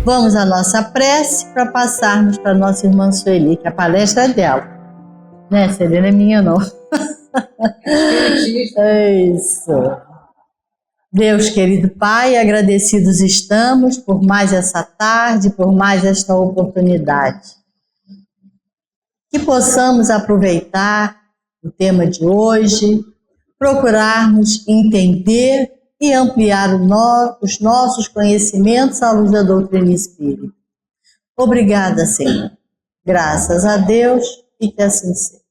Vamos à nossa prece para passarmos para a nossa irmã Sueli, que a palestra é dela. Né, Sueli, não é minha não. É isso. Deus, querido Pai, agradecidos estamos por mais essa tarde, por mais esta oportunidade. Que possamos aproveitar o tema de hoje, procurarmos entender e ampliar os nossos conhecimentos à luz da doutrina espírita. Obrigada, Senhor. Graças a Deus e que assim seja.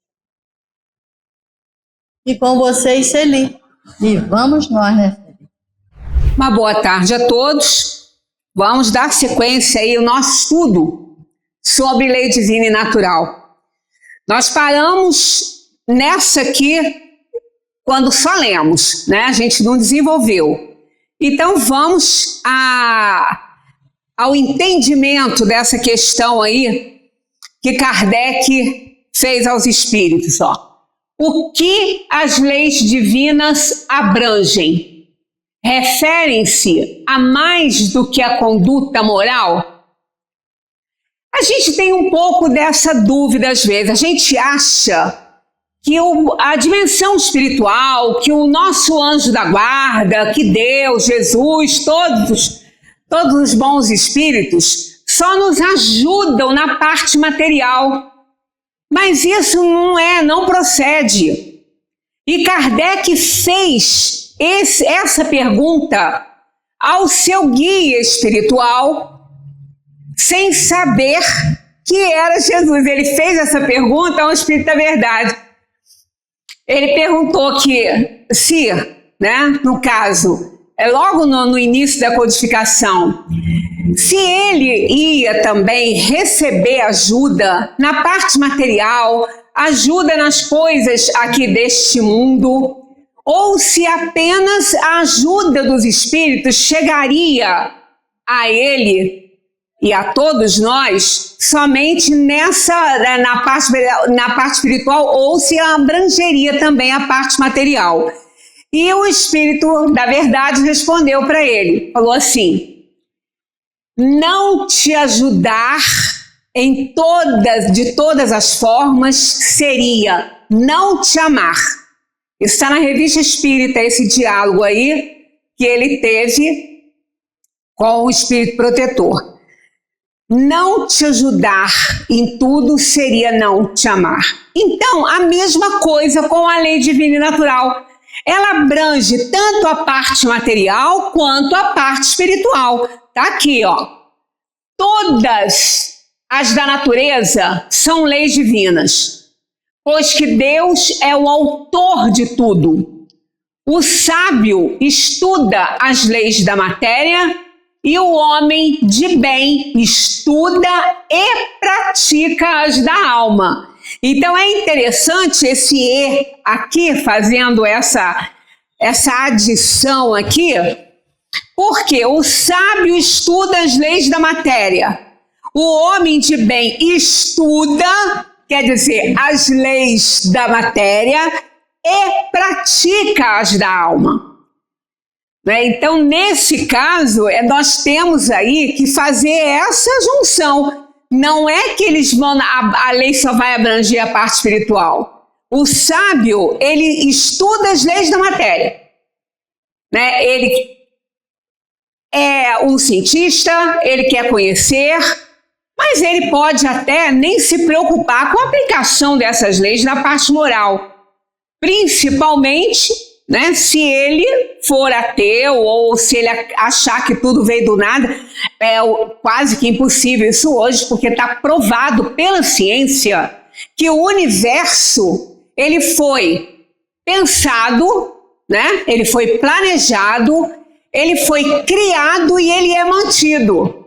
E com vocês, Celi. E vamos nós, né, Celi? Uma boa tarde a todos. Vamos dar sequência aí ao nosso estudo sobre lei divina e natural. Nós paramos nessa aqui quando só lemos, né? A gente não desenvolveu. Então vamos ao entendimento dessa questão aí que Kardec fez aos espíritos, ó. O que as leis divinas abrangem? Referem-se a mais do que a conduta moral? A gente tem um pouco dessa dúvida às vezes. A gente acha que a dimensão espiritual, que o nosso anjo da guarda, que Deus, Jesus, todos os bons espíritos só nos ajudam na parte material. Mas isso não procede. E Kardec fez essa pergunta ao seu guia espiritual sem saber que era Jesus. Ele fez essa pergunta ao Espírito da Verdade. Ele perguntou que se, né, no caso, logo no início da codificação, se ele ia também receber ajuda na parte material, ajuda nas coisas aqui deste mundo, ou se apenas a ajuda dos espíritos chegaria a ele e a todos nós somente na parte espiritual, ou se abrangeria também a parte material. E o Espírito da Verdade respondeu para ele, falou assim: não te ajudar de todas as formas seria não te amar. Isso está na Revista Espírita, esse diálogo aí que ele teve com o Espírito Protetor. Não te ajudar em tudo seria não te amar. Então, a mesma coisa com a lei divina e natural. Ela abrange tanto a parte material quanto a parte espiritual. Tá aqui, ó. Todas as da natureza são leis divinas, pois que Deus é o autor de tudo. O sábio estuda as leis da matéria e o homem de bem estuda e pratica as da alma. Então é interessante esse E aqui, fazendo essa adição aqui, porque o sábio estuda as leis da matéria, o homem de bem estuda, quer dizer, as leis da matéria e pratica as da alma. Então, nesse caso, nós temos aí que fazer essa junção. Não é que a lei só vai abranger a parte espiritual. O sábio, ele estuda as leis da matéria. Ele é um cientista, ele quer conhecer, mas ele pode até nem se preocupar com a aplicação dessas leis na parte moral. Principalmente, se ele for ateu ou se ele achar que tudo veio do nada. É quase que impossível isso hoje, porque está provado pela ciência que o universo ele foi pensado, ele foi planejado, ele foi criado e ele é mantido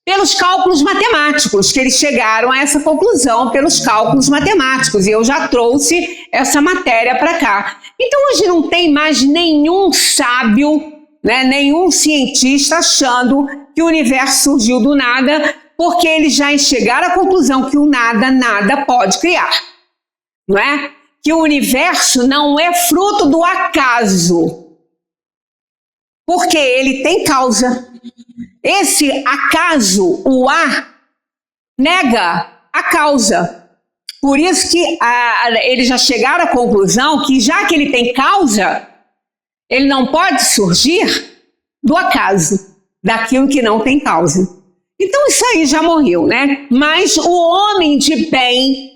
pelos cálculos matemáticos, que eles chegaram a essa conclusão pelos cálculos matemáticos, e eu já trouxe essa matéria para cá. Então hoje não tem mais nenhum sábio, nenhum cientista achando que o universo surgiu do nada, porque eles já chegaram à conclusão que o nada pode criar, não é? Que o universo não é fruto do acaso, porque ele tem causa. esse acaso, o A, nega a causa. Por isso que eles já chegaram à conclusão que, já que ele tem causa, ele não pode surgir do acaso, daquilo que não tem causa. Então isso aí já morreu, né? Mas o homem de bem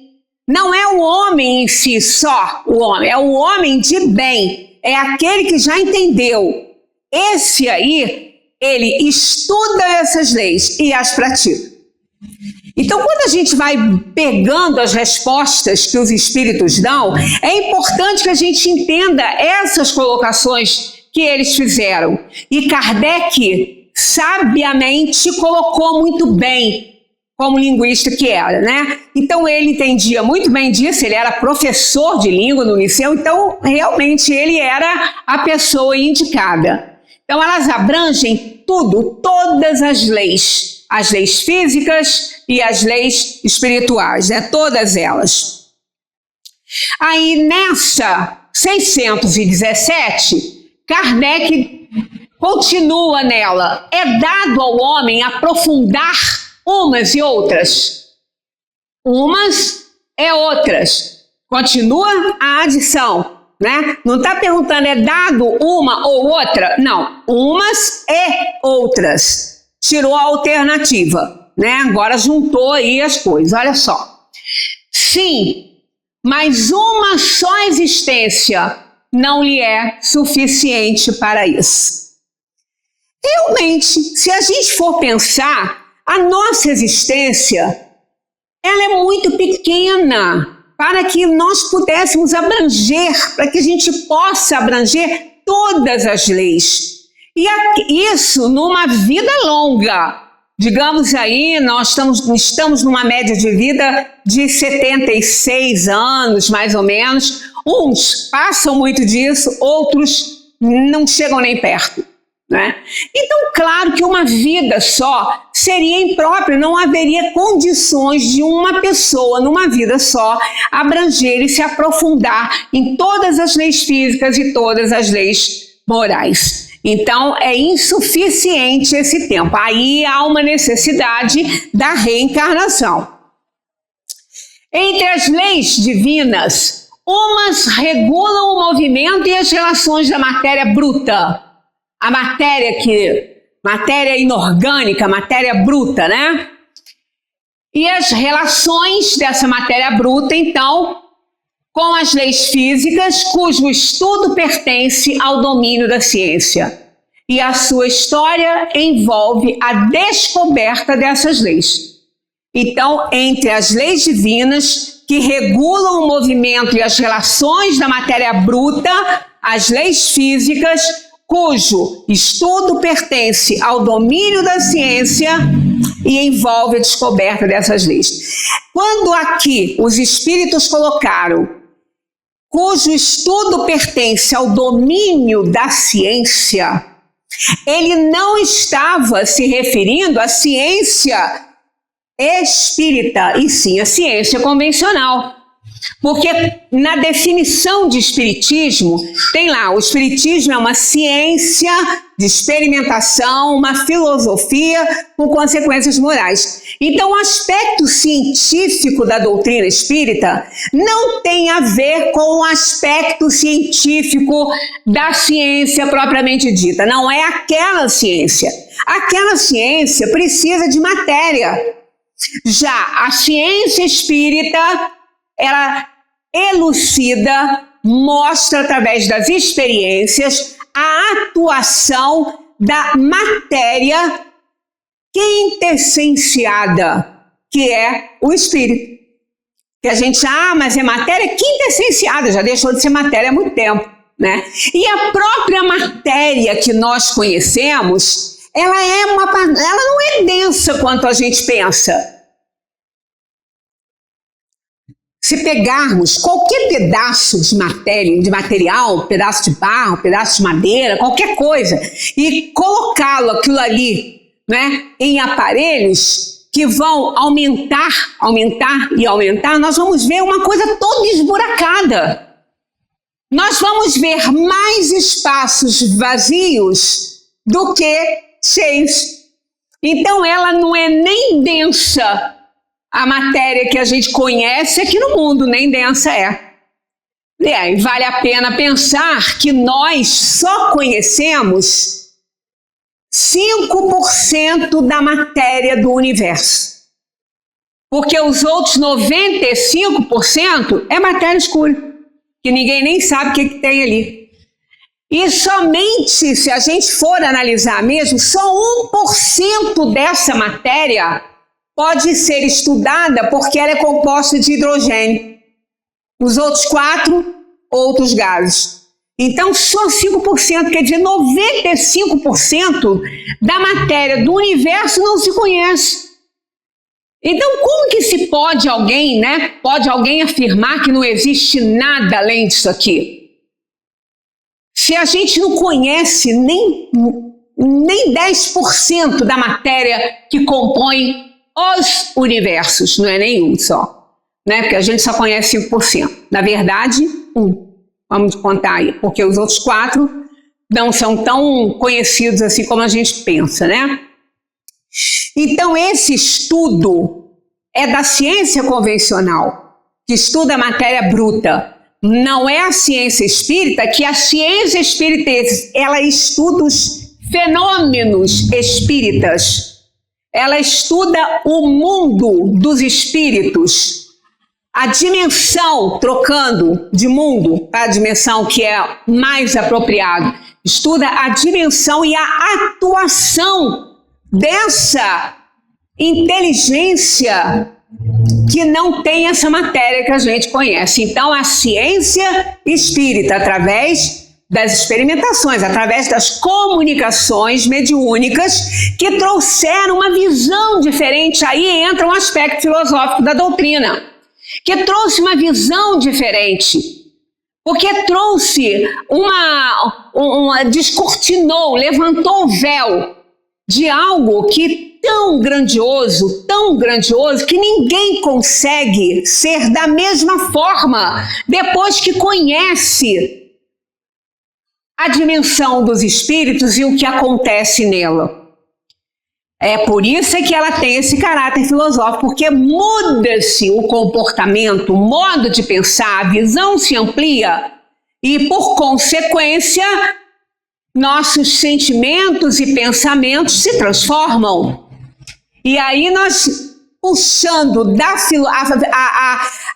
não é o homem em si só, o homem, é o homem de bem, é aquele que já entendeu. Esse aí, ele estuda essas leis e as pratica. Então, quando a gente vai pegando as respostas que os espíritos dão, é importante que a gente entenda essas colocações que eles fizeram. E Kardec, sabiamente, colocou muito bem, como linguista que era, né? Então, ele entendia muito bem disso, ele era professor de língua no liceu, então, realmente, ele era a pessoa indicada. Então, elas abrangem tudo, todas as leis físicas e as leis espirituais, né? Todas elas. Aí, nessa 617, Kardec continua nela. É dado ao homem aprofundar umas e outras. Umas é outras. Continua a adição. Né? Não está perguntando é dado uma ou outra, não, umas e outras, tirou a alternativa, né? Agora juntou aí as coisas, olha só. Sim, mas uma só existência não lhe é suficiente para isso. Realmente, se a gente for pensar, a nossa existência, ela é muito pequena, para que nós pudéssemos abranger, para que a gente possa abranger todas as leis. E isso numa vida longa. Digamos aí, nós estamos numa média de vida de 76 anos, mais ou menos. Uns passam muito disso, outros não chegam nem perto. Né? Então, claro que uma vida só seria imprópria, não haveria condições de uma pessoa, numa vida só, abranger e se aprofundar em todas as leis físicas e todas as leis morais. Então, é insuficiente esse tempo. Aí há uma necessidade da reencarnação. Entre as leis divinas, umas regulam o movimento e as relações da matéria bruta. A matéria inorgânica, matéria bruta, né? E as relações dessa matéria bruta, então, com as leis físicas, cujo estudo pertence ao domínio da ciência. E a sua história envolve a descoberta dessas leis. Então, entre as leis divinas, que regulam o movimento e as relações da matéria bruta, as leis físicas, cujo estudo pertence ao domínio da ciência e envolve a descoberta dessas leis. Quando aqui os espíritos colocaram cujo estudo pertence ao domínio da ciência, ele não estava se referindo à ciência espírita, e sim à ciência convencional. Porque na definição de espiritismo, tem lá, o espiritismo é uma ciência de experimentação, uma filosofia com consequências morais. Então, o aspecto científico da doutrina espírita não tem a ver com o aspecto científico da ciência propriamente dita. Não é aquela ciência. Aquela ciência precisa de matéria. Já a ciência espírita, ela elucida, mostra através das experiências a atuação da matéria quintessenciada, que é o espírito. Que a gente, mas é matéria quintessenciada, já deixou de ser matéria há muito tempo, né? E a própria matéria que nós conhecemos, ela não é densa quanto a gente pensa. Se pegarmos qualquer pedaço de matéria, de material, pedaço de barro, pedaço de madeira, qualquer coisa, e colocá-lo aquilo ali, né, em aparelhos que vão aumentar, nós vamos ver uma coisa toda esburacada. Nós vamos ver mais espaços vazios do que cheios. Então ela não é nem densa, a matéria que a gente conhece aqui no mundo, nem densa é. E aí vale a pena pensar que nós só conhecemos 5% da matéria do universo. Porque os outros 95% é matéria escura, que ninguém nem sabe o que tem ali. E somente, se a gente for analisar mesmo, só 1% dessa matéria pode ser estudada porque ela é composta de hidrogênio. Os outros 4, outros gases. Então, só 5%, quer dizer, 95% da matéria do universo não se conhece. Então, como que se pode alguém, pode alguém afirmar que não existe nada além disso aqui? Se a gente não conhece nem 10% da matéria que compõe os universos, não é nenhum só, porque a gente só conhece 5%. Na verdade, 1. Vamos contar aí, porque os outros 4 não são tão conhecidos assim como a gente pensa, Então, esse estudo é da ciência convencional, que estuda a matéria bruta. Não é a ciência espírita, que a ciência espírita, ela estuda os fenômenos espíritas. Ela estuda o mundo dos espíritos. A dimensão, trocando de mundo para a dimensão que é mais apropriado, estuda a dimensão e a atuação dessa inteligência que não tem essa matéria que a gente conhece. Então, a ciência espírita, através das experimentações, através das comunicações mediúnicas, que trouxeram uma visão diferente, aí entra um aspecto filosófico da doutrina, que trouxe uma visão diferente, porque trouxe descortinou, levantou o véu de algo que tão grandioso, que ninguém consegue ser da mesma forma depois que conhece a dimensão dos espíritos e o que acontece nela. É por isso que ela tem esse caráter filosófico, porque muda-se o comportamento, o modo de pensar, a visão se amplia e, por consequência, nossos sentimentos e pensamentos se transformam. E aí nós, puxando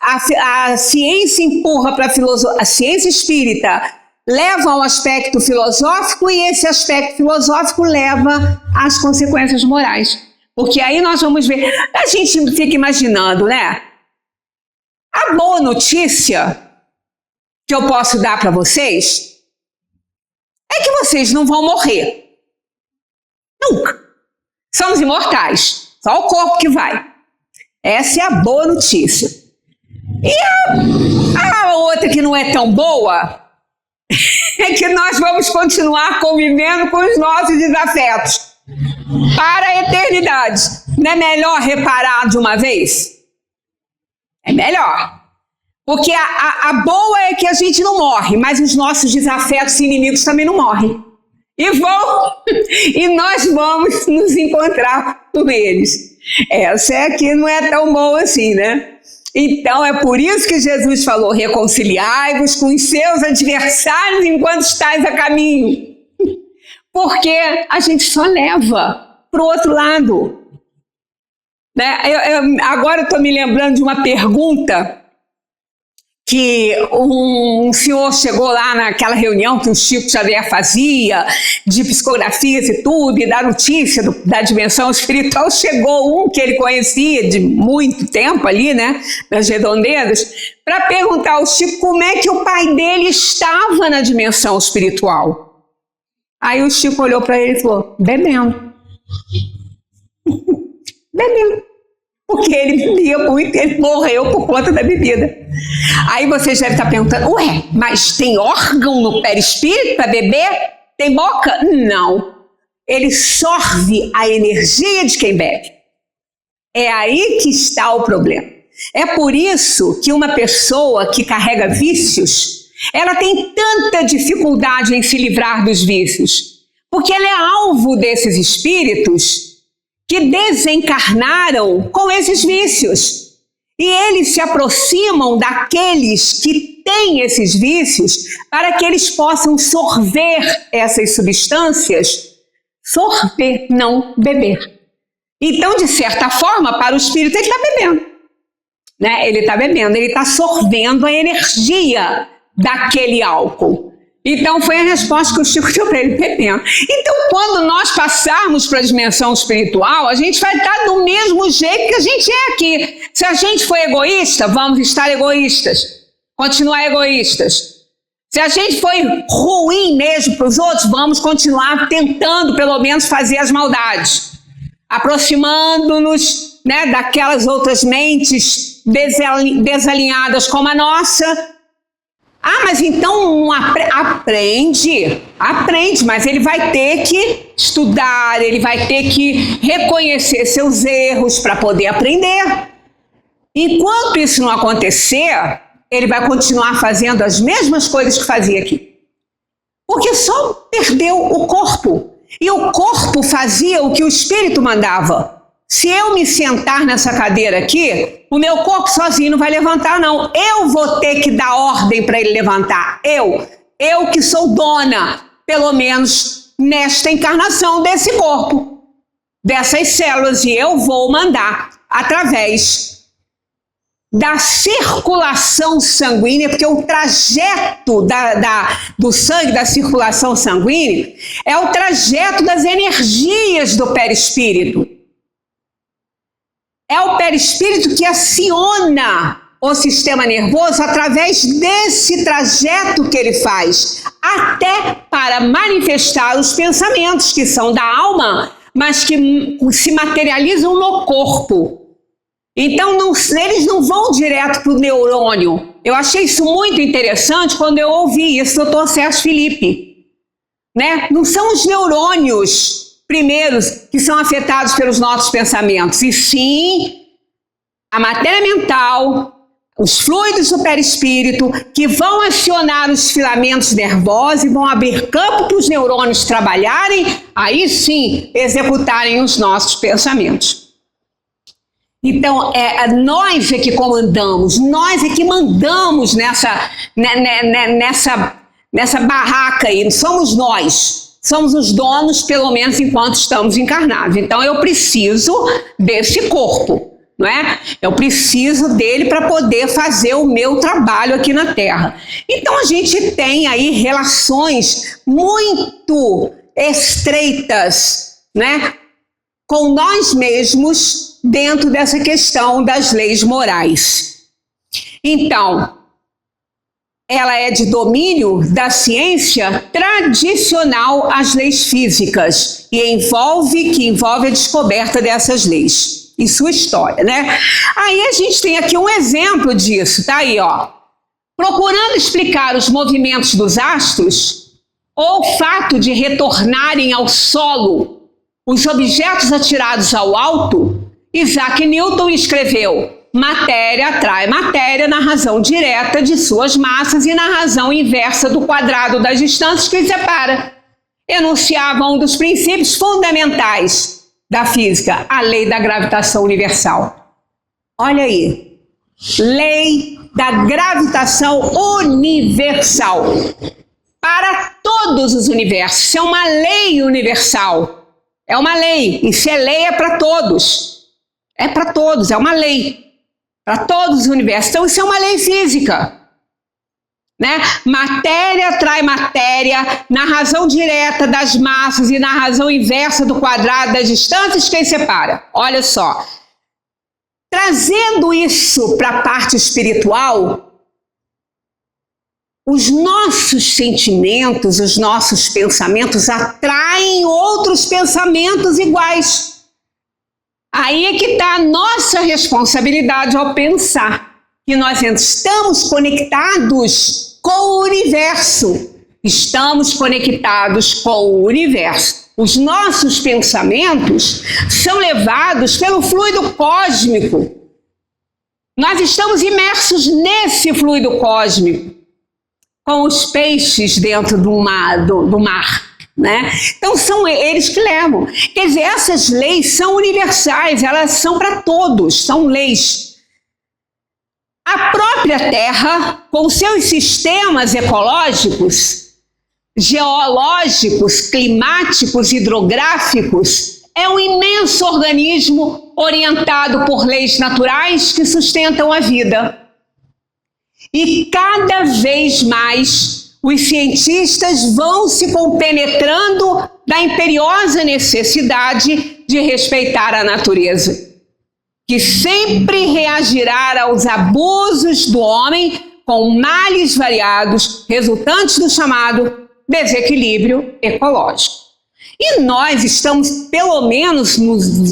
a ciência empurra para a filosofia, a ciência espírita leva ao aspecto filosófico e esse aspecto filosófico leva às consequências morais. Porque aí nós vamos ver, a gente fica imaginando, A boa notícia que eu posso dar para vocês é que vocês não vão morrer. Nunca. Somos imortais. Só o corpo que vai. Essa é a boa notícia. E a outra que não é tão boa é que nós vamos continuar convivendo com os nossos desafetos para a eternidade. Não é melhor reparar de uma vez? É melhor. Porque a boa é que a gente não morre, mas os nossos desafetos e inimigos também não morrem. E nós vamos nos encontrar com eles. Essa é que não é tão boa assim, Então é por isso que Jesus falou: reconciliai-vos com os seus adversários enquanto estáis a caminho. Porque a gente só leva para o outro lado. Agora eu estou me lembrando de uma pergunta que um senhor chegou lá naquela reunião que o Chico Xavier fazia, de psicografias e tudo, e da notícia da dimensão espiritual. Chegou um que ele conhecia de muito tempo ali, nas redondezas, para perguntar ao Chico como é que o pai dele estava na dimensão espiritual. Aí o Chico olhou para ele e falou: bebendo. Bebendo. Porque ele bebia muito, ele morreu por conta da bebida. Aí vocês devem estar perguntando: ué, mas tem órgão no perispírito para beber? Tem boca? Não. Ele sorve a energia de quem bebe. É aí que está o problema. É por isso que uma pessoa que carrega vícios, ela tem tanta dificuldade em se livrar dos vícios. Porque ela é alvo desses espíritos que desencarnaram com esses vícios. E eles se aproximam daqueles que têm esses vícios para que eles possam sorver essas substâncias. Sorver, não beber. Então, de certa forma, para o espírito, ele está bebendo. Né? Ele está bebendo, ele está sorvendo a energia daquele álcool. Então, foi a resposta que o Chico deu para ele, bebendo. Então, quando nós passarmos para a dimensão espiritual, a gente vai estar do mesmo jeito que a gente é aqui. Se a gente for egoísta, vamos estar egoístas. Continuar egoístas. Se a gente for ruim mesmo para os outros, vamos continuar tentando, pelo menos, fazer as maldades. Aproximando-nos, né, daquelas outras mentes desalinhadas como a nossa. Ah, mas então não aprende, mas ele vai ter que estudar, ele vai ter que reconhecer seus erros para poder aprender. Enquanto isso não acontecer, ele vai continuar fazendo as mesmas coisas que fazia aqui. Porque só perdeu o corpo. E o corpo fazia o que o espírito mandava. Se eu me sentar nessa cadeira aqui, o meu corpo sozinho não vai levantar, não. Eu vou ter que dar ordem para ele levantar. Eu que sou dona, pelo menos nesta encarnação desse corpo, dessas células. E eu vou mandar através da circulação sanguínea, porque o trajeto do sangue, da circulação sanguínea, é o trajeto das energias do perispírito. É o perispírito que aciona o sistema nervoso através desse trajeto que ele faz, até para manifestar os pensamentos que são da alma, mas que se materializam no corpo. Então, eles não vão direto para o neurônio. Eu achei isso muito interessante quando eu ouvi isso do Dr. Sérgio Felipe. Né? Não são os neurônios primeiros que são afetados pelos nossos pensamentos, e sim a matéria mental, os fluidos do perispírito, que vão acionar os filamentos nervosos e vão abrir campo para os neurônios trabalharem, aí sim executarem os nossos pensamentos. Então, nós é que comandamos, nós é que mandamos nessa barraca aí, somos nós. Somos os donos, pelo menos enquanto estamos encarnados. Então, eu preciso desse corpo, não é? Eu preciso dele para poder fazer o meu trabalho aqui na Terra. Então, a gente tem aí relações muito estreitas, né, com nós mesmos dentro dessa questão das leis morais. Então, ela é de domínio da ciência tradicional às leis físicas e envolve a descoberta dessas leis e sua história, né? Aí a gente tem aqui um exemplo disso, tá aí, ó. Procurando explicar os movimentos dos astros ou o fato de retornarem ao solo os objetos atirados ao alto, Isaac Newton escreveu: matéria atrai matéria na razão direta de suas massas e na razão inversa do quadrado das distâncias que os separa. Enunciava um dos princípios fundamentais da física, a lei da gravitação universal. Olha aí, lei da gravitação universal para todos os universos. Isso é uma lei universal, é uma lei, e se é lei é para todos. É para todos, é uma lei. Para todos os universos. Então, isso é uma lei física. Né? Matéria atrai matéria na razão direta das massas e na razão inversa do quadrado das distâncias que as separa. Olha só. Trazendo isso para a parte espiritual, os nossos sentimentos, os nossos pensamentos atraem outros pensamentos iguais. Aí é que está a nossa responsabilidade ao pensar que nós estamos conectados com o universo. Estamos conectados com o universo. Os nossos pensamentos são levados pelo fluido cósmico. Nós estamos imersos nesse fluido cósmico, com os peixes dentro do mar. né? Então são eles que levam. Quer dizer, essas leis são universais, elas são para todos, são leis. A própria Terra, com seus sistemas ecológicos, geológicos, climáticos, hidrográficos, é um imenso organismo orientado por leis naturais que sustentam a vida. E cada vez mais os cientistas vão se compenetrando da imperiosa necessidade de respeitar a natureza, que sempre reagirá aos abusos do homem com males variados, resultantes do chamado desequilíbrio ecológico. E nós estamos, pelo menos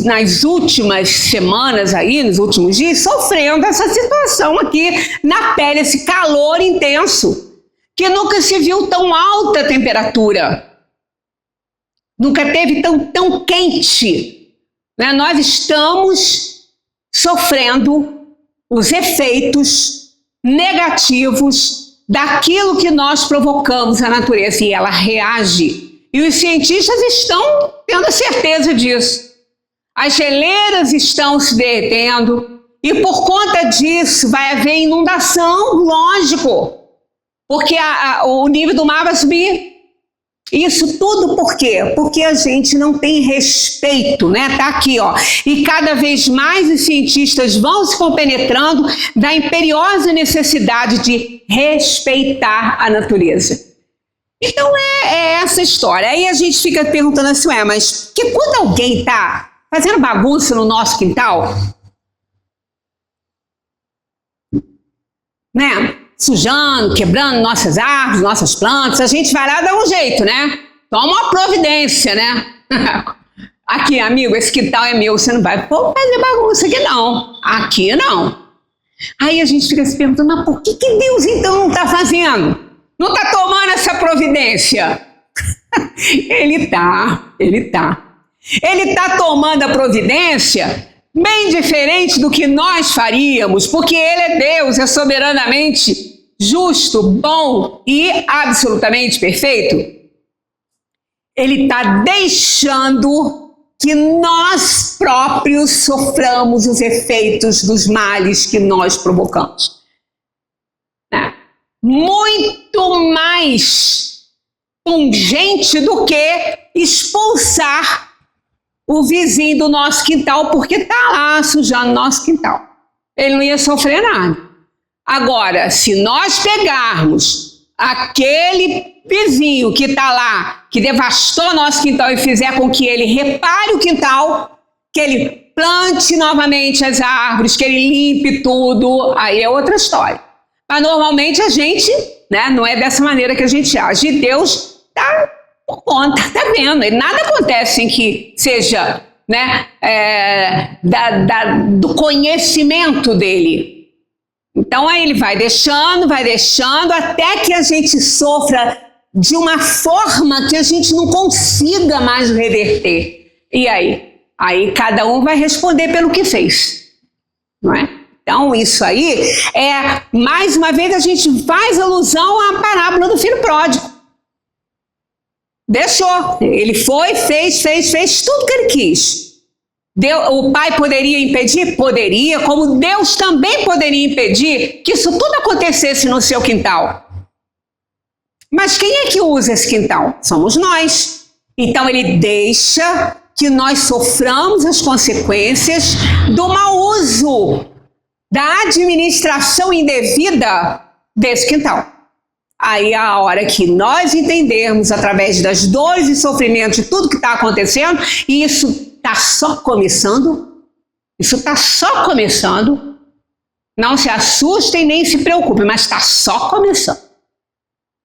nas últimas semanas aí, nos últimos dias, sofrendo essa situação aqui na pele, esse calor intenso, que nunca se viu tão alta temperatura, nunca teve tão quente, né? Nós estamos sofrendo os efeitos negativos daquilo que nós provocamos à natureza, e ela reage. E os cientistas estão tendo a certeza disso. As geleiras estão se derretendo e por conta disso vai haver inundação, lógico, porque o nível do mar vai subir. Isso tudo por quê? Porque a gente não tem respeito, né? Tá aqui, ó. E cada vez mais os cientistas vão se compenetrando da imperiosa necessidade de respeitar a natureza. Então é essa história. Aí a gente fica perguntando assim, mas que quando alguém tá fazendo bagunça no nosso quintal, né? Sujando, quebrando nossas árvores, nossas plantas, a gente vai lá dar um jeito, né? Toma uma providência, né? Aqui, amigo, esse quintal é meu, você não vai fazer bagunça aqui não. Aqui não. Aí a gente fica se perguntando, mas por que Deus então não está fazendo? Não está tomando essa providência? Ele está. Ele está tomando a providência bem diferente do que nós faríamos, porque Ele é Deus, é soberanamente justo, bom e absolutamente perfeito. Ele está deixando que nós próprios soframos os efeitos dos males que nós provocamos. Muito mais pungente do que expulsar o vizinho do nosso quintal, porque está lá sujando nosso quintal. Ele não ia sofrer nada. Agora, se nós pegarmos aquele vizinho que está lá, que devastou nosso quintal e fizer com que ele repare o quintal, que ele plante novamente as árvores, que ele limpe tudo, aí é outra história. Mas normalmente a gente, né, não é dessa maneira que a gente age. E Deus está por conta, está vendo. E nada acontece sem que seja, né, do conhecimento dele. Então aí ele vai deixando, até que a gente sofra de uma forma que a gente não consiga mais reverter. E aí? Aí cada um vai responder pelo que fez, não é? Então isso aí mais uma vez, a gente faz alusão à parábola do filho pródigo. Deixou, ele foi, fez tudo que ele quis. O pai poderia impedir? Poderia, como Deus também poderia impedir que isso tudo acontecesse no seu quintal. Mas quem é que usa esse quintal? Somos nós. Então ele deixa que nós soframos as consequências do mau uso, da administração indevida desse quintal. Aí a hora que nós entendermos, através das dores e sofrimentos de tudo que está acontecendo, e isso está só começando, não se assustem nem se preocupem, mas está só começando,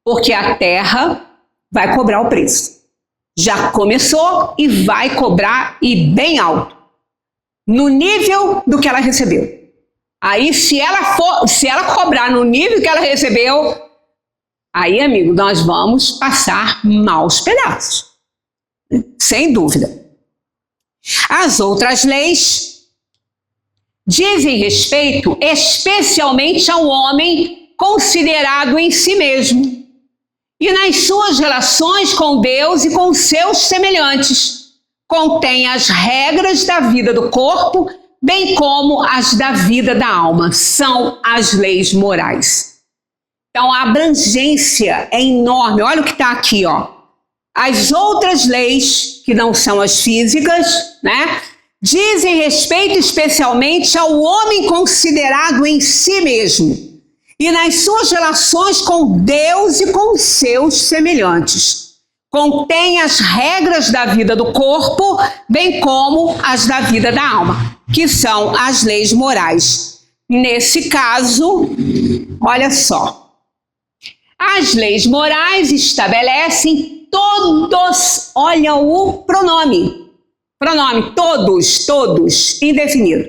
porque a terra vai cobrar o preço. Já começou e vai cobrar, e bem alto, no nível do que ela recebeu. Aí, se ela cobrar no nível que ela recebeu, aí, amigo, nós vamos passar maus pedaços, sem dúvida. As outras leis dizem respeito especialmente ao homem considerado em si mesmo e nas suas relações com Deus e com seus semelhantes. Contém as regras da vida do corpo, bem como as da vida da alma. São as leis morais. Então, a abrangência é enorme. Olha o que está aqui, ó. As outras leis, que não são as físicas, né, dizem respeito especialmente ao homem considerado em si mesmo e nas suas relações com Deus e com seus semelhantes. Contém as regras da vida do corpo, bem como as da vida da alma, que são as leis morais. Nesse caso, olha só, as leis morais estabelecem todos, olha o pronome, todos, indefinido,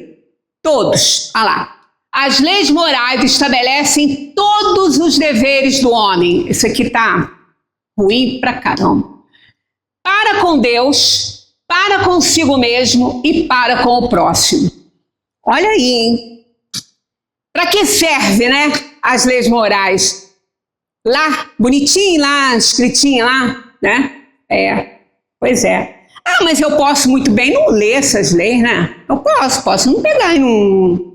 todos, olha lá. As leis morais estabelecem todos os deveres do homem. Isso aqui tá ruim pra caramba. Para com Deus, para consigo mesmo e para com o próximo. Olha aí, hein? Para que serve, né, as leis morais? Lá, bonitinho lá, escritinho lá, né? Pois é. Ah, mas eu posso muito bem não ler essas leis, né? Eu posso não pegar e não...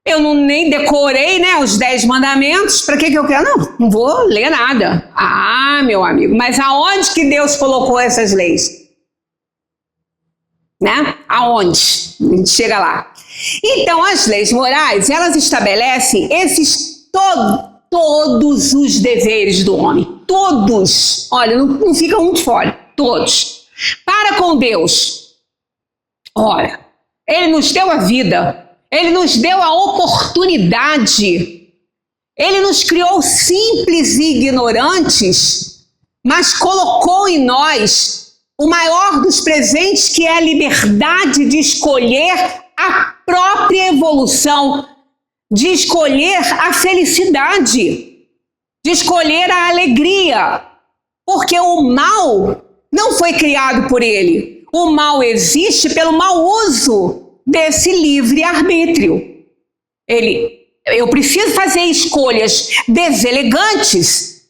Eu nem decorei, né, os 10 mandamentos. Para que eu quero? Não vou ler nada. Ah, meu amigo, mas aonde que Deus colocou essas leis? Né? Aonde? A gente chega lá. Então, as leis morais, elas estabelecem esses todos os deveres do homem. Todos. Olha, não fica um de fora. Todos. Para com Deus. Olha, Ele nos deu a vida. Ele nos deu a oportunidade. Ele nos criou simples e ignorantes, mas colocou em nós o maior dos presentes, que é a liberdade de escolher a própria evolução, de escolher a felicidade, de escolher a alegria, porque o mal não foi criado por ele. O mal existe pelo mau uso desse livre-arbítrio. Eu preciso fazer escolhas deselegantes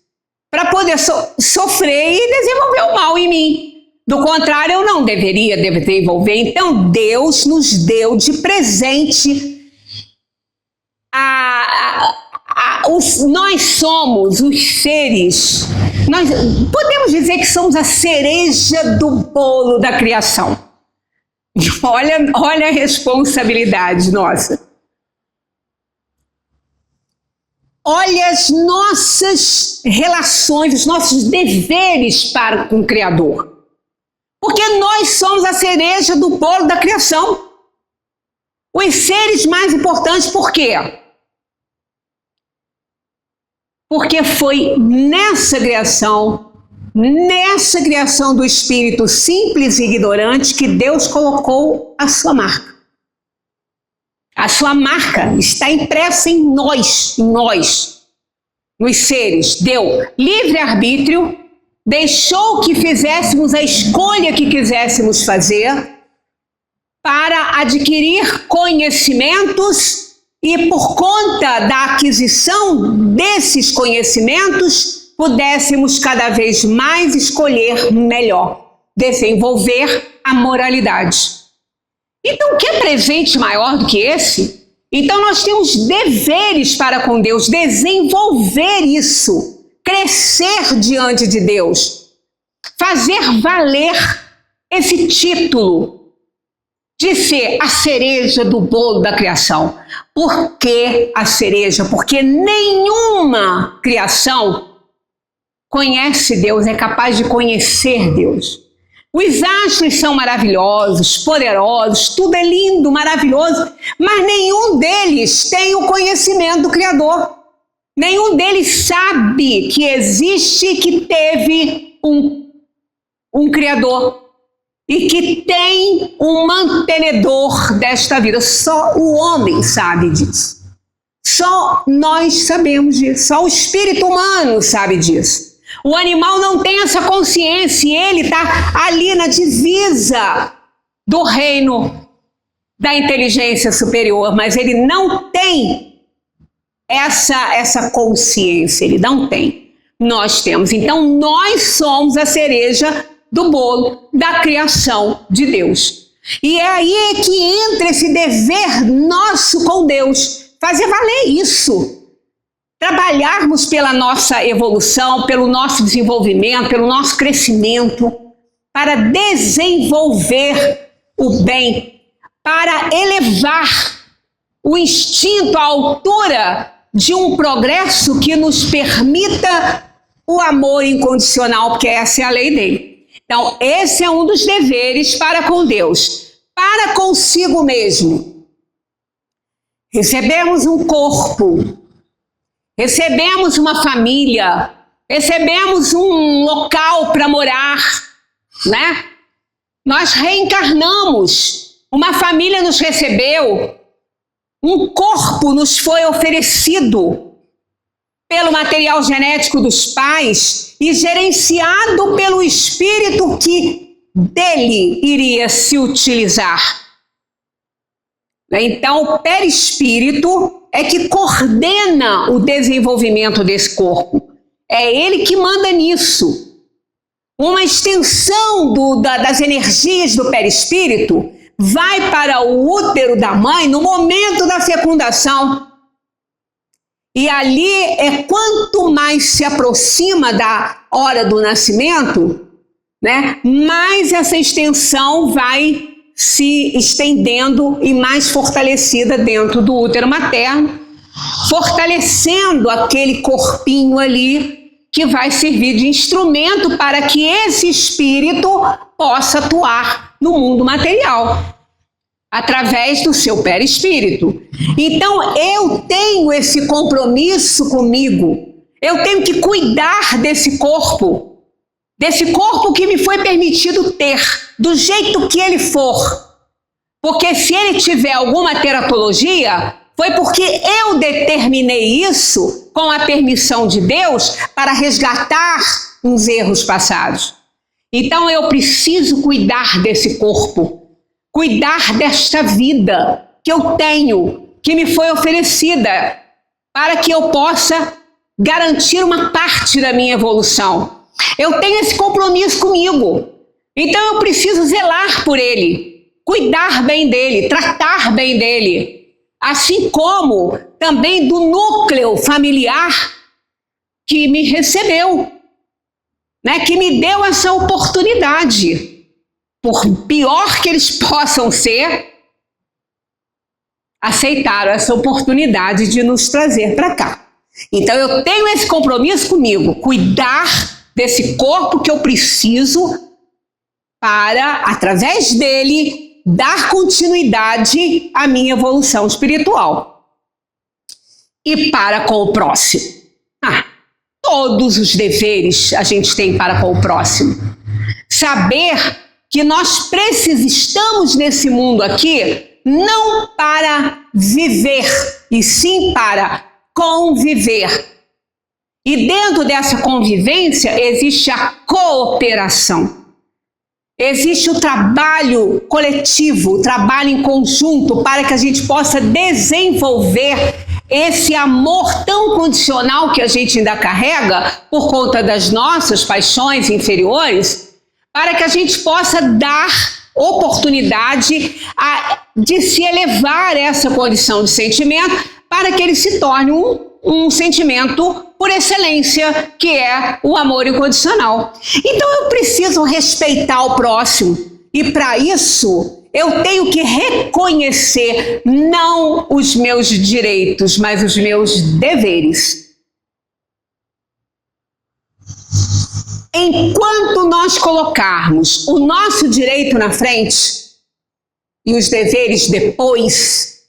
para poder sofrer e desenvolver o mal em mim. Do contrário, eu não deveria desenvolver. Então, Deus nos deu de presente nós somos os seres, nós podemos dizer que somos a cereja do bolo da criação. Olha a responsabilidade nossa. Olha as nossas relações, os nossos deveres para com o Criador. Porque nós somos a cereja do bolo da criação. Os seres mais importantes, por quê? Porque foi nessa criação do espírito simples e ignorante, que Deus colocou a sua marca. A sua marca está impressa em nós, nos seres. Deu livre-arbítrio, deixou que fizéssemos a escolha que quiséssemos fazer para adquirir conhecimentos e, por conta da aquisição desses conhecimentos, pudéssemos cada vez mais escolher melhor, desenvolver a moralidade. Então, que presente maior do que esse? Então, nós temos deveres para com Deus, desenvolver isso, crescer diante de Deus, fazer valer esse título de ser a cereja do bolo da criação. Por que a cereja? Porque nenhuma criação conhece Deus, é capaz de conhecer Deus. Os astros são maravilhosos, poderosos, tudo é lindo, maravilhoso, mas nenhum deles tem o conhecimento do Criador. Nenhum deles sabe que existe, que teve um Criador e que tem um mantenedor desta vida. Só o homem sabe disso. Só nós sabemos disso. Só o espírito humano sabe disso. O animal não tem essa consciência e ele está ali na divisa do reino da inteligência superior, mas ele não tem essa consciência, ele não tem. nós temos. Então, nós somos a cereja do bolo da criação de Deus. E é aí que entra esse dever nosso com Deus, fazer valer isso. Trabalharmos pela nossa evolução, pelo nosso desenvolvimento, pelo nosso crescimento, para desenvolver o bem, para elevar o instinto à altura de um progresso que nos permita o amor incondicional, porque essa é a lei dele. Então, esse é um dos deveres para com Deus. Para consigo mesmo. Recebemos um corpo, recebemos uma família, recebemos um local para morar, né? Nós reencarnamos, uma família nos recebeu, um corpo nos foi oferecido pelo material genético dos pais e gerenciado pelo espírito que dele iria se utilizar. Então, o perispírito é que coordena o desenvolvimento desse corpo. É ele que manda nisso. Uma extensão das energias do perispírito vai para o útero da mãe no momento da fecundação. E ali é quanto mais se aproxima da hora do nascimento, né, mais essa extensão vai se estendendo e mais fortalecida dentro do útero materno, fortalecendo aquele corpinho ali que vai servir de instrumento para que esse espírito possa atuar no mundo material, através do seu perispírito. Então, eu tenho esse compromisso comigo, eu tenho que cuidar desse corpo que me foi permitido ter, do jeito que ele for. Porque se ele tiver alguma teratologia, foi porque eu determinei isso com a permissão de Deus para resgatar uns erros passados. Então eu preciso cuidar desse corpo, cuidar desta vida que eu tenho, que me foi oferecida, para que eu possa garantir uma parte da minha evolução. Eu tenho esse compromisso comigo, então eu preciso zelar por ele, cuidar bem dele, tratar bem dele, assim como também do núcleo familiar que me recebeu, né, que me deu essa oportunidade. Por pior que eles possam ser, aceitaram essa oportunidade de nos trazer para cá. Então eu tenho esse compromisso comigo, cuidar desse corpo que eu preciso para, através dele, dar continuidade à minha evolução espiritual. E para com o próximo. Todos os deveres a gente tem para com o próximo. Saber que nós estamos nesse mundo aqui não para viver, e sim para conviver. E dentro dessa convivência existe a cooperação. Existe o trabalho coletivo, o trabalho em conjunto, para que a gente possa desenvolver esse amor tão condicional que a gente ainda carrega por conta das nossas paixões inferiores, para que a gente possa dar oportunidade de se elevar essa condição de sentimento, para que ele se torne um sentimento por excelência, que é o amor incondicional. Então eu preciso respeitar o próximo, e para isso eu tenho que reconhecer não os meus direitos, mas os meus deveres. Enquanto nós colocarmos o nosso direito na frente e os deveres depois,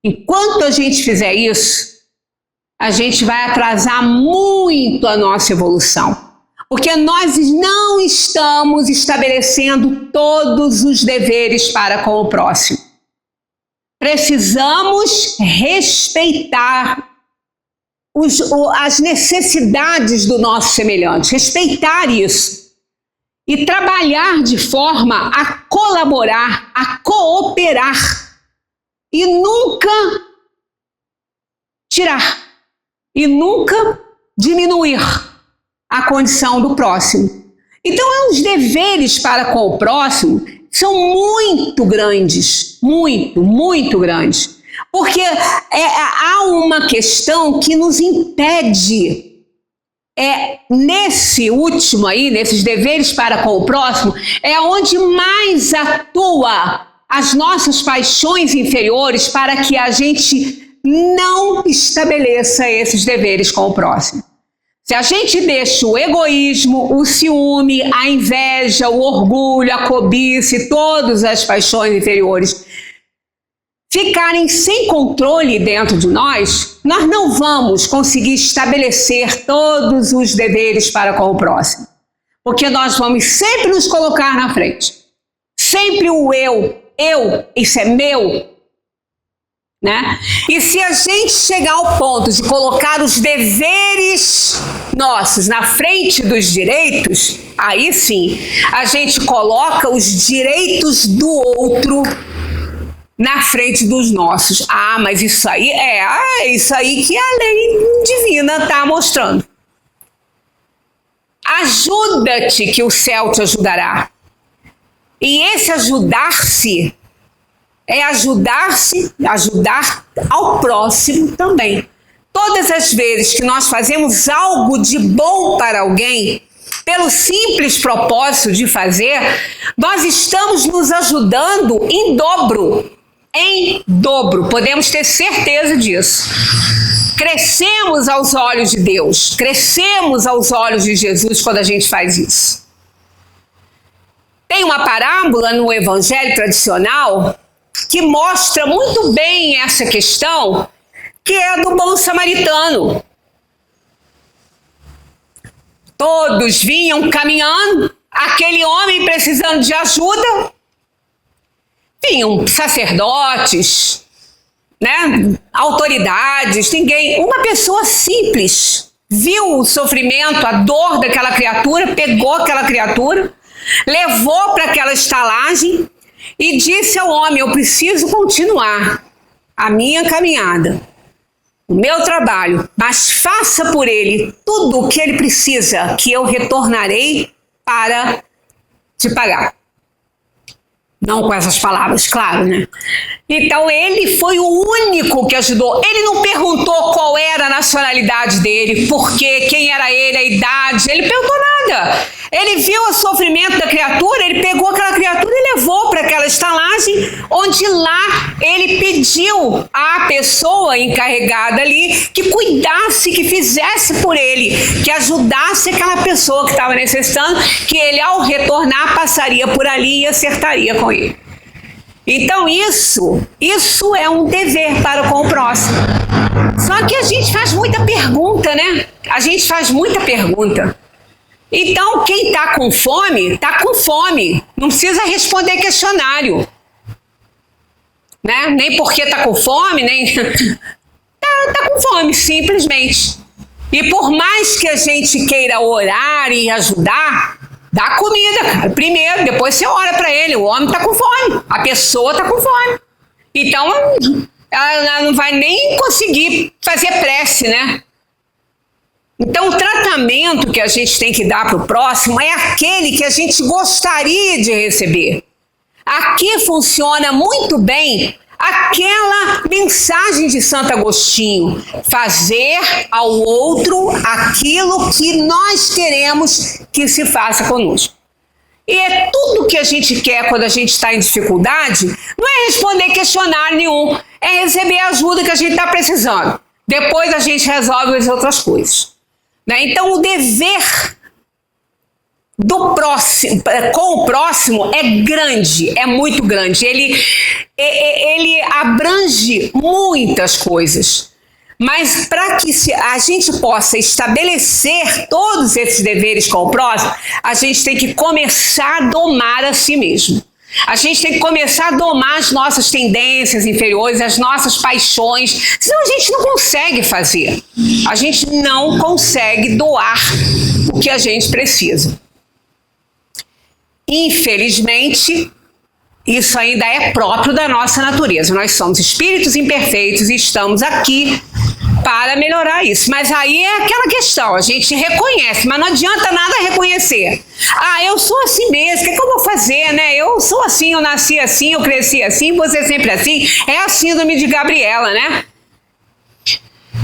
enquanto a gente fizer isso, a gente vai atrasar muito a nossa evolução. Porque nós não estamos estabelecendo todos os deveres para com o próximo. Precisamos respeitar as necessidades do nosso semelhante, respeitar isso. E trabalhar de forma a colaborar, a cooperar. E nunca tirar. E nunca diminuir a condição do próximo. Então, os deveres para com o próximo são muito grandes, muito grandes. Porque há uma questão que nos impede, nesse último aí, nesses deveres para com o próximo, é onde mais atua as nossas paixões inferiores para que a gente não estabeleça esses deveres com o próximo. Se a gente deixa o egoísmo, o ciúme, a inveja, o orgulho, a cobiça e todas as paixões inferiores ficarem sem controle dentro de nós, nós não vamos conseguir estabelecer todos os deveres para com o próximo. Porque nós vamos sempre nos colocar na frente. Sempre o eu, isso é meu. Né? E se a gente chegar ao ponto de colocar os deveres nossos na frente dos direitos, aí sim, a gente coloca os direitos do outro na frente dos nossos. Ah, mas isso aí isso aí que a lei divina está mostrando. Ajuda-te que o céu te ajudará. E esse ajudar-se é ajudar ao próximo também. Todas as vezes que nós fazemos algo de bom para alguém, pelo simples propósito de fazer, nós estamos nos ajudando em dobro. Em dobro, podemos ter certeza disso. Crescemos aos olhos de Deus, crescemos aos olhos de Jesus quando a gente faz isso. Tem uma parábola no Evangelho tradicional que mostra muito bem essa questão, que é a do bom samaritano. Todos vinham caminhando, aquele homem precisando de ajuda, vinham sacerdotes, né, autoridades, ninguém, uma pessoa simples, viu o sofrimento, a dor daquela criatura, pegou aquela criatura, levou para aquela estalagem e disse ao homem: eu preciso continuar a minha caminhada, o meu trabalho, mas faça por ele tudo o que ele precisa, que eu retornarei para te pagar. Não com essas palavras, claro, né? Então ele foi o único que ajudou. Ele não perguntou qual era a nacionalidade dele, por quê, quem era ele, a idade. Ele perguntou nada. Ele viu o sofrimento da criatura, ele pegou aquela criatura e levou para aquela estalagem, onde lá ele pediu à pessoa encarregada ali que cuidasse, que fizesse por ele, que ajudasse aquela pessoa que estava necessitando, que ele, ao retornar, passaria por ali e acertaria com ele. Então isso é um dever para com o próximo. Só que a gente faz muita pergunta, né? A gente faz muita pergunta. Então, quem está com fome, não precisa responder questionário. Né? Nem porque está com fome, nem... Tá com fome, simplesmente. E por mais que a gente queira orar e ajudar, dá comida, cara. Primeiro, depois você ora para ele. O homem está com fome, a pessoa está com fome. Então, ela não vai nem conseguir fazer prece, né? Então, o tratamento que a gente tem que dar para o próximo é aquele que a gente gostaria de receber. Aqui funciona muito bem aquela mensagem de Santo Agostinho: fazer ao outro aquilo que nós queremos que se faça conosco. E é tudo que a gente quer quando a gente está em dificuldade, não é responder questionário nenhum, é receber a ajuda que a gente está precisando. Depois a gente resolve as outras coisas. Né? Então, o dever do próximo, com o próximo é grande, é muito grande. Ele abrange muitas coisas. Mas para que a gente possa estabelecer todos esses deveres com o próximo, a gente tem que começar a domar a si mesmo. A gente tem que começar a domar as nossas tendências inferiores, as nossas paixões, senão a gente não consegue fazer. A gente não consegue doar o que a gente precisa. Infelizmente, isso ainda é próprio da nossa natureza. Nós somos espíritos imperfeitos e estamos aqui para melhorar isso. Mas aí é aquela questão, a gente reconhece, mas não adianta nada reconhecer. Ah, eu sou assim mesmo, o que eu vou fazer, né? Eu sou assim, eu nasci assim, eu cresci assim, você sempre assim. É a síndrome de Gabriela, né?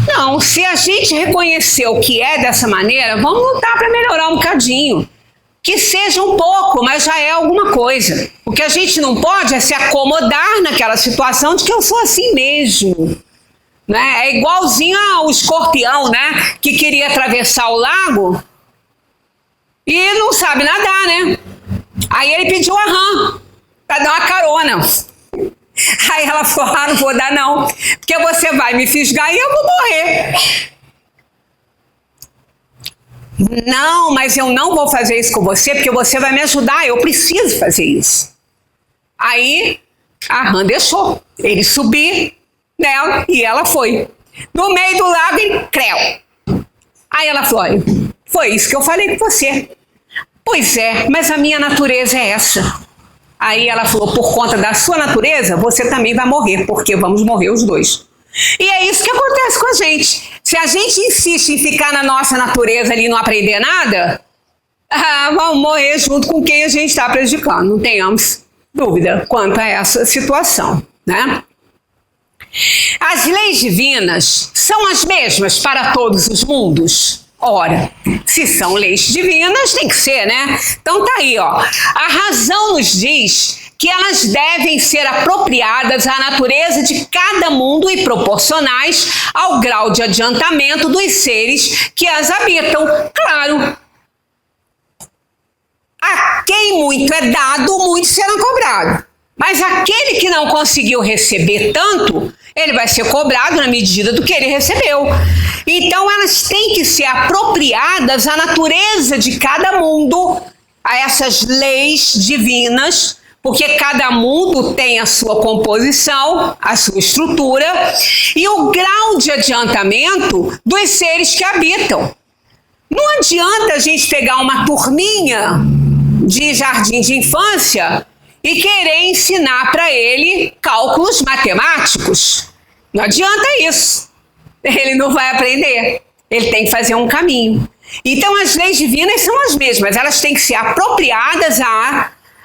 Não, se a gente reconhecer o que é dessa maneira, vamos lutar para melhorar um bocadinho. Que seja um pouco, mas já é alguma coisa. O que a gente não pode é se acomodar naquela situação de que eu sou assim mesmo. Né? É igualzinho ao escorpião, né? Que queria atravessar o lago e não sabe nadar, né? Aí ele pediu a rã para dar uma carona. Aí ela falou, não vou dar não, porque você vai me fisgar e eu vou morrer. Não, mas eu não vou fazer isso com você, porque você vai me ajudar, eu preciso fazer isso. Aí a rã deixou ele subir nela e ela foi. No meio do lago, ele creu. Aí ela falou, olha, foi isso que eu falei com você. Pois é, mas a minha natureza é essa. Aí ela falou, por conta da sua natureza, você também vai morrer, porque vamos morrer os dois. E é isso que acontece com a gente. Se a gente insiste em ficar na nossa natureza ali e não aprender nada, vamos morrer junto com quem a gente está prejudicando. Não tenhamos dúvida quanto a essa situação, né? As leis divinas são as mesmas para todos os mundos? Ora, se são leis divinas, tem que ser, né? Então tá aí, ó. A razão nos diz que elas devem ser apropriadas à natureza de cada mundo e proporcionais ao grau de adiantamento dos seres que as habitam. Claro, a quem muito é dado, muito será cobrado. Mas aquele que não conseguiu receber tanto, ele vai ser cobrado na medida do que ele recebeu. Então elas têm que ser apropriadas à natureza de cada mundo, a essas leis divinas, porque cada mundo tem a sua composição, a sua estrutura e o grau de adiantamento dos seres que habitam. Não adianta a gente pegar uma turminha de jardim de infância e querer ensinar para ele cálculos matemáticos. Não adianta isso. Ele não vai aprender. Ele tem que fazer um caminho. Então as leis divinas são as mesmas, elas têm que ser apropriadas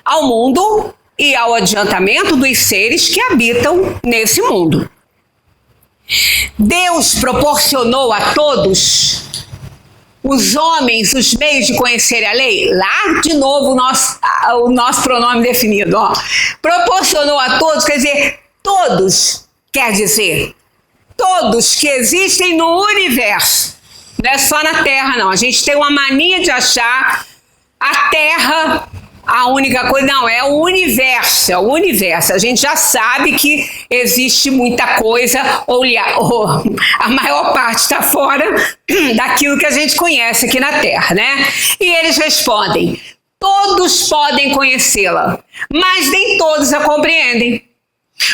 ao mundo e ao adiantamento dos seres que habitam nesse mundo. Deus proporcionou a todos os homens os meios de conhecer a lei. Lá, de novo, o nosso pronome definido. Ó. Proporcionou a todos, quer dizer, todos, quer dizer, todos que existem no universo. Não é só na Terra, não. A gente tem uma mania de achar a Terra a única coisa. Não, é o universo, é o universo. A gente já sabe que existe muita coisa, ou a maior parte está fora daquilo que a gente conhece aqui na Terra, né? E eles respondem, todos podem conhecê-la, mas nem todos a compreendem.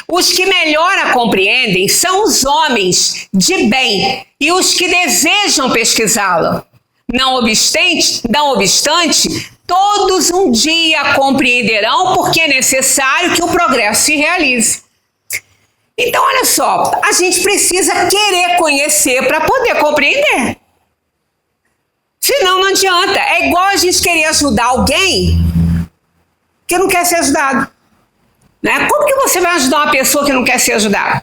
Os que melhor a compreendem são os homens de bem e os que desejam pesquisá-la. Não obstante, todos um dia compreenderão porque é necessário que o progresso se realize. Então, olha só, a gente precisa querer conhecer para poder compreender. Senão não adianta. É igual a gente querer ajudar alguém que não quer ser ajudado. Né? Como que você vai ajudar uma pessoa que não quer ser ajudada?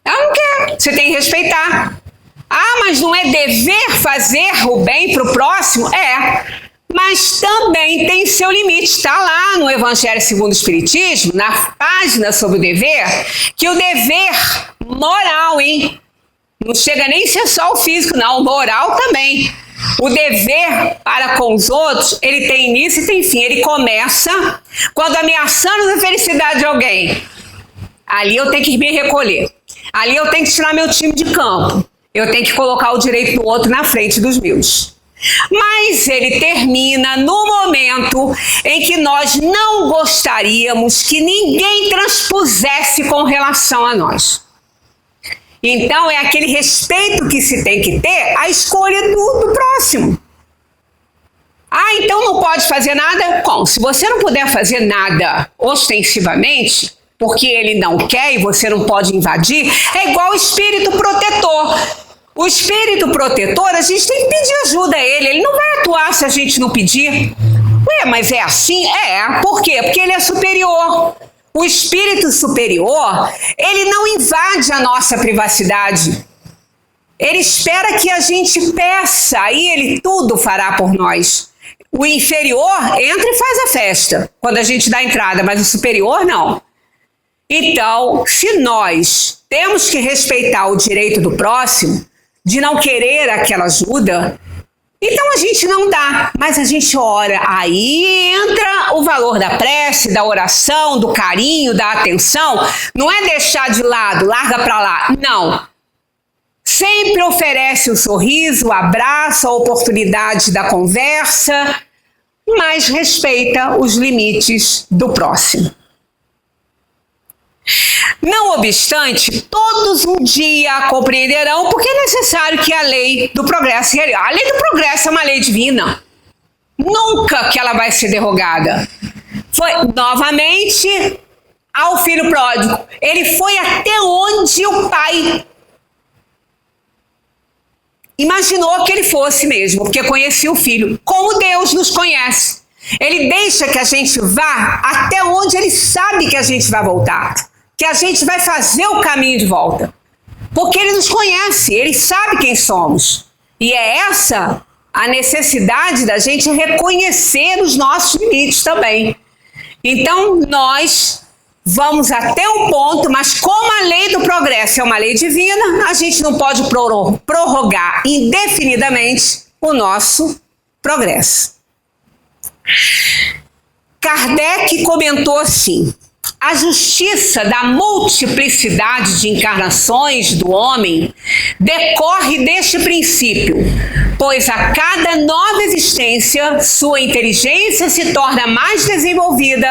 Ela não quer, você tem que respeitar. Ah, mas não é dever fazer o bem para o próximo? É, mas também tem seu limite. Está lá no Evangelho segundo o Espiritismo, na página sobre o dever, que o dever moral, hein? Não chega nem a ser só o físico, não, o moral também. O dever para com os outros, ele tem início e tem fim. Ele começa quando ameaçando a felicidade de alguém. Ali eu tenho que me recolher. Ali eu tenho que tirar meu time de campo. Eu tenho que colocar o direito do outro na frente dos meus. Mas ele termina no momento em que nós não gostaríamos que ninguém transpusesse com relação a nós. Então é aquele respeito que se tem que ter à escolha do próximo. Ah, então não pode fazer nada? Como? Se você não puder fazer nada ostensivamente, porque ele não quer e você não pode invadir, é igual o espírito protetor. O espírito protetor, a gente tem que pedir ajuda a ele não vai atuar se a gente não pedir. Ué, mas é assim? Por quê? Porque ele é superior. O espírito superior, ele não invade a nossa privacidade. Ele espera que a gente peça, aí ele tudo fará por nós. O inferior entra e faz a festa, quando a gente dá entrada, mas o superior não. Então, se nós temos que respeitar o direito do próximo, de não querer aquela ajuda, então a gente não dá, mas a gente ora. Aí entra o valor da prece, da oração, do carinho, da atenção. Não é deixar de lado, larga para lá. Não. Sempre oferece o sorriso, o abraço, a oportunidade da conversa, mas respeita os limites do próximo. Não obstante, todos um dia compreenderão porque é necessário que a lei do progresso... A lei do progresso é uma lei divina. Nunca que ela vai ser derrogada. Foi, novamente, ao filho pródigo. Ele foi até onde o pai imaginou que ele fosse mesmo, porque conhecia o filho. Como Deus nos conhece. Ele deixa que a gente vá até onde ele sabe que a gente vai voltar. Que a gente vai fazer o caminho de volta. Porque ele nos conhece, ele sabe quem somos. E é essa a necessidade da gente reconhecer os nossos limites também. Então, nós vamos até um ponto, mas como a lei do progresso é uma lei divina, a gente não pode prorrogar indefinidamente o nosso progresso. Kardec comentou assim: a justiça da multiplicidade de encarnações do homem decorre deste princípio, pois a cada nova existência, sua inteligência se torna mais desenvolvida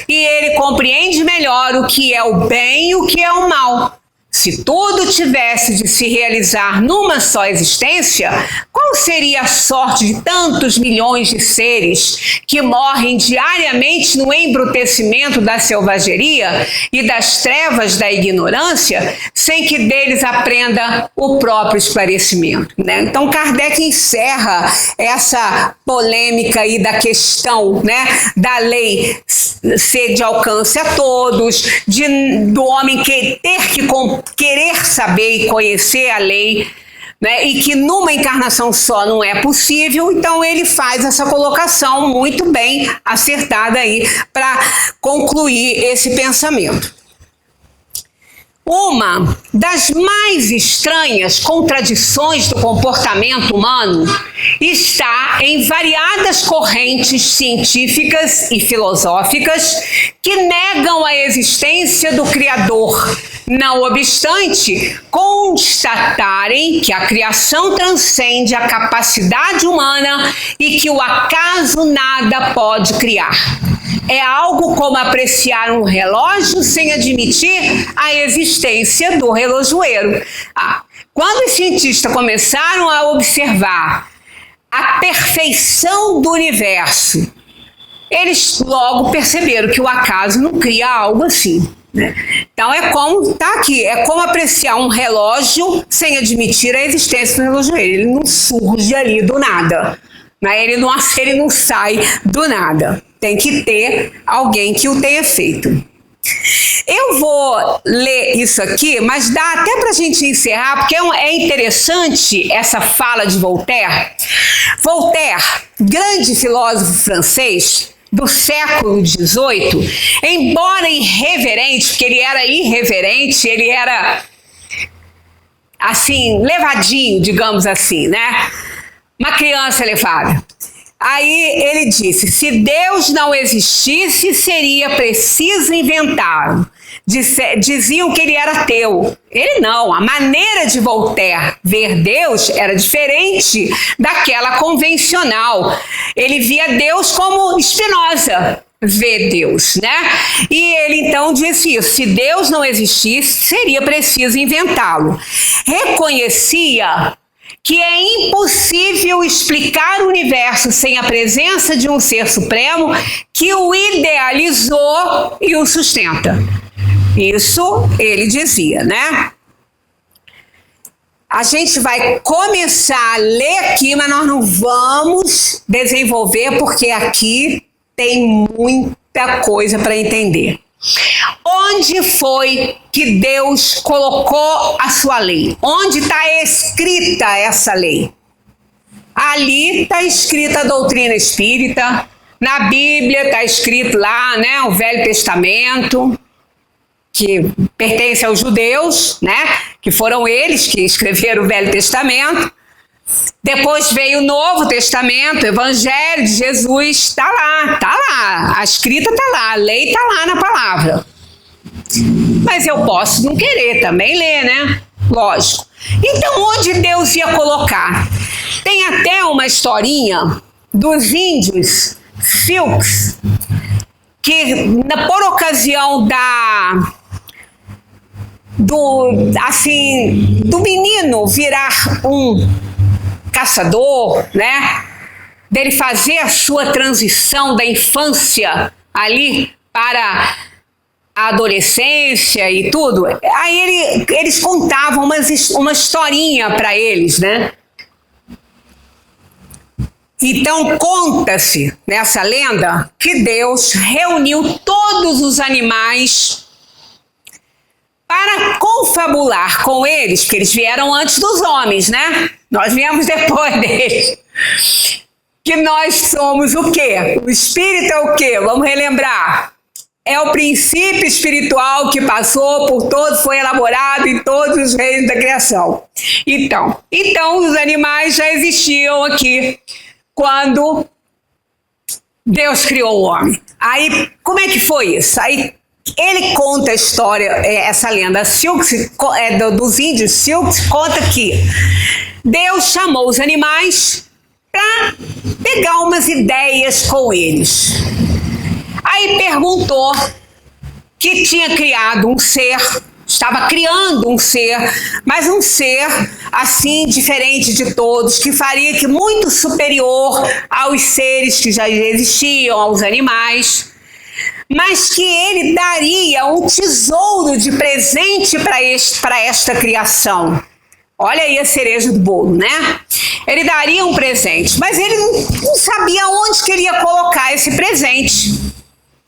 e ele compreende melhor o que é o bem e o que é o mal. Se tudo tivesse de se realizar numa só existência, qual seria a sorte de tantos milhões de seres que morrem diariamente no embrutecimento da selvageria e das trevas da ignorância, sem que deles aprenda o próprio esclarecimento, né? Então Kardec encerra essa polêmica aí da questão, né, da lei ser de alcance a todos, do homem ter que querer saber e conhecer a lei, né, e que numa encarnação só não é possível. Então ele faz essa colocação muito bem acertada aí para concluir esse pensamento. Uma das mais estranhas contradições do comportamento humano está em variadas correntes científicas e filosóficas que negam a existência do Criador, não obstante constatarem que a criação transcende a capacidade humana e que o acaso nada pode criar. É algo como apreciar um relógio sem admitir a existência do relojoeiro. Quando os cientistas começaram a observar a perfeição do universo, eles logo perceberam que o acaso não cria algo assim, né? Então é como, tá aqui, é como apreciar um relógio sem admitir a existência do relojoeiro. Ele não surge ali do nada, né? Ele não sai do nada. Tem que ter alguém que o tenha feito. Eu vou ler isso aqui, mas dá até para a gente encerrar, porque é interessante essa fala de Voltaire. Voltaire, grande filósofo francês do século XVIII, embora irreverente, porque ele era irreverente, ele era assim, levadinho, digamos assim, né? Uma criança levada. Aí ele disse: se Deus não existisse, seria preciso inventá-lo. Diziam que ele era ateu. Ele não. A maneira de Voltaire ver Deus era diferente daquela convencional. Ele via Deus como Spinoza vê Deus, né? E ele então disse isso: se Deus não existisse, seria preciso inventá-lo. Reconhecia que é impossível explicar o universo sem a presença de um ser supremo que o idealizou e o sustenta. Isso ele dizia, né? A gente vai começar a ler aqui, mas nós não vamos desenvolver, porque aqui tem muita coisa para entender. Onde foi que Deus colocou a sua lei? Onde está escrita essa lei? Ali está escrita a doutrina espírita, na Bíblia está escrito lá, né, o Velho Testamento, que pertence aos judeus, né, que foram eles que escreveram o Velho Testamento. Depois veio o Novo Testamento, o Evangelho de Jesus, está lá, a escrita está lá, a lei está lá na palavra. Mas eu posso não querer também ler, né? Lógico. Então, onde Deus ia colocar? Tem até uma historinha dos índios Sioux, que por ocasião do menino virar um caçador, né? Dele fazer a sua transição da infância ali para a adolescência e tudo. Aí eles contavam uma historinha para eles, né? Então conta-se nessa lenda que Deus reuniu todos os animais para confabular com eles, porque eles vieram antes dos homens, né? Nós viemos depois deles. Que nós somos o quê? O espírito é o quê? Vamos relembrar. É o princípio espiritual que passou por todos, foi elaborado em todos os reinos da criação. Então os animais já existiam aqui quando Deus criou o homem. Aí, como é que foi isso? Aí ele conta a história, essa lenda dos índios Sioux, conta que Deus chamou os animais para pegar umas ideias com eles. Aí perguntou que tinha criado um ser, estava criando um ser, mas um ser assim diferente de todos, que faria que muito superior aos seres que já existiam, aos animais, mas que ele daria um tesouro de presente para esta criação. Olha aí a cereja do bolo, né? Ele daria um presente, mas ele não sabia onde queria colocar esse presente.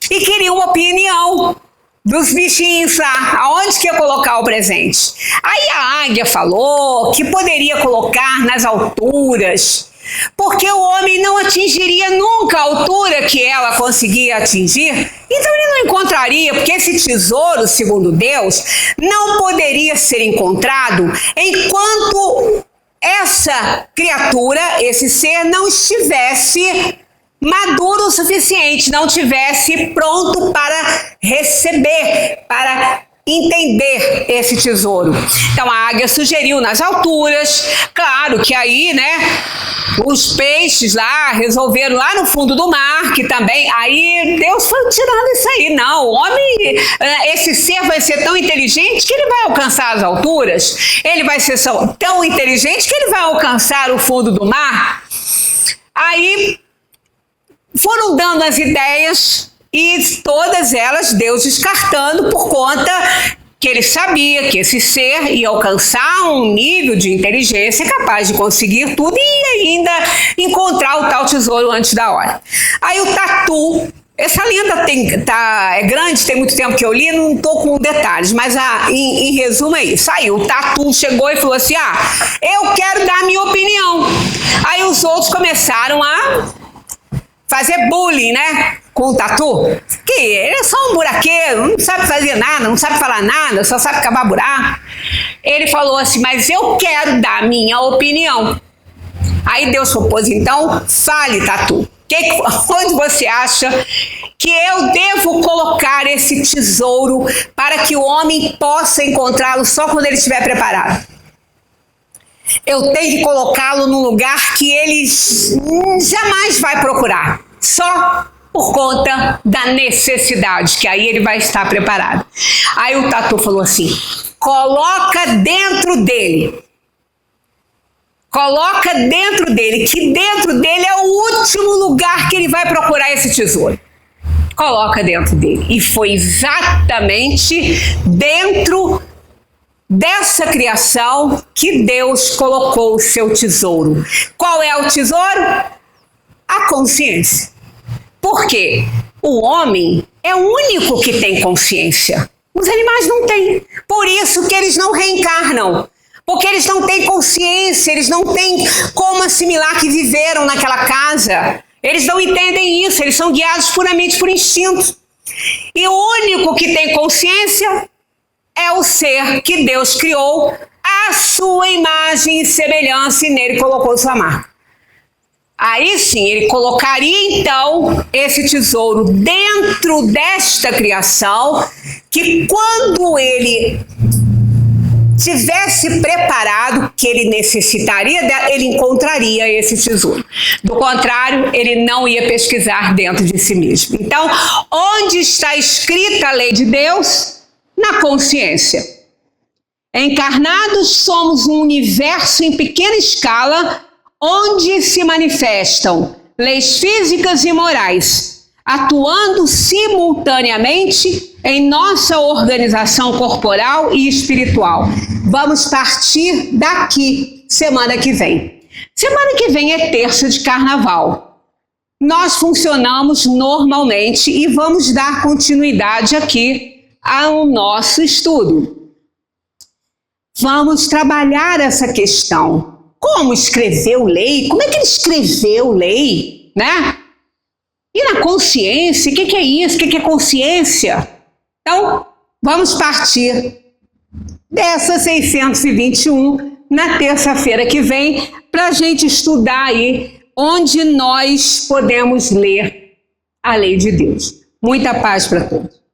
E queria uma opinião dos bichinhos lá, aonde que ia colocar o presente. Aí a águia falou que poderia colocar nas alturas, porque o homem não atingiria nunca a altura que ela conseguia atingir, então ele não encontraria, porque esse tesouro, segundo Deus, não poderia ser encontrado enquanto essa criatura, esse ser, não estivesse maduro o suficiente, não tivesse pronto para receber, para entender esse tesouro. Então a águia sugeriu nas alturas, claro que aí, né, os peixes lá resolveram lá no fundo do mar, que também, aí Deus foi tirando isso aí. Não, o homem, esse ser vai ser tão inteligente que ele vai alcançar as alturas, ele vai ser tão inteligente que ele vai alcançar o fundo do mar. Aí foram dando as ideias e todas elas Deus descartando por conta que ele sabia que esse ser ia alcançar um nível de inteligência capaz de conseguir tudo e ainda encontrar o tal tesouro antes da hora. Aí o tatu, essa lenda é grande, tem muito tempo que eu li, não estou com detalhes, mas em resumo é isso. Aí o tatu chegou e falou assim, eu quero dar a minha opinião. Aí os outros começaram a fazer bullying, né, com o tatu, que ele é só um buraqueiro, não sabe fazer nada, não sabe falar nada, só sabe cavar buraco. Ele falou assim, mas eu quero dar a minha opinião. Aí Deus propôs, então, fale, tatu. Onde você acha que eu devo colocar esse tesouro para que o homem possa encontrá-lo só quando ele estiver preparado? Eu tenho que colocá-lo num lugar que ele jamais vai procurar, só por conta da necessidade, que aí ele vai estar preparado. Aí o tatu falou assim, coloca dentro dele, que dentro dele é o último lugar que ele vai procurar esse tesouro. Coloca dentro dele. E foi exatamente dentro dessa criação que Deus colocou o seu tesouro. Qual é o tesouro? A consciência. Por quê? O homem é o único que tem consciência. Os animais não têm. Por isso que eles não reencarnam. Porque eles não têm consciência, eles não têm como assimilar que viveram naquela casa. Eles não entendem isso, eles são guiados puramente por instinto. E o único que tem consciência é o ser que Deus criou à sua imagem e semelhança e nele colocou sua marca. Aí sim, ele colocaria então esse tesouro dentro desta criação, que quando ele tivesse preparado, que ele necessitaria, ele encontraria esse tesouro. Do contrário, ele não ia pesquisar dentro de si mesmo. Então, onde está escrita a lei de Deus? Na consciência. Encarnados, somos um universo em pequena escala, onde se manifestam leis físicas e morais, atuando simultaneamente em nossa organização corporal e espiritual. Vamos partir daqui, semana que vem. Semana que vem é terça de carnaval. Nós funcionamos normalmente e vamos dar continuidade aqui ao nosso estudo. Vamos trabalhar essa questão. Como escreveu lei? Como é que ele escreveu lei? Né? E na consciência? O que é isso? O que é consciência? Então, vamos partir dessa 621 na terça-feira que vem para a gente estudar aí onde nós podemos ler a lei de Deus. Muita paz para todos.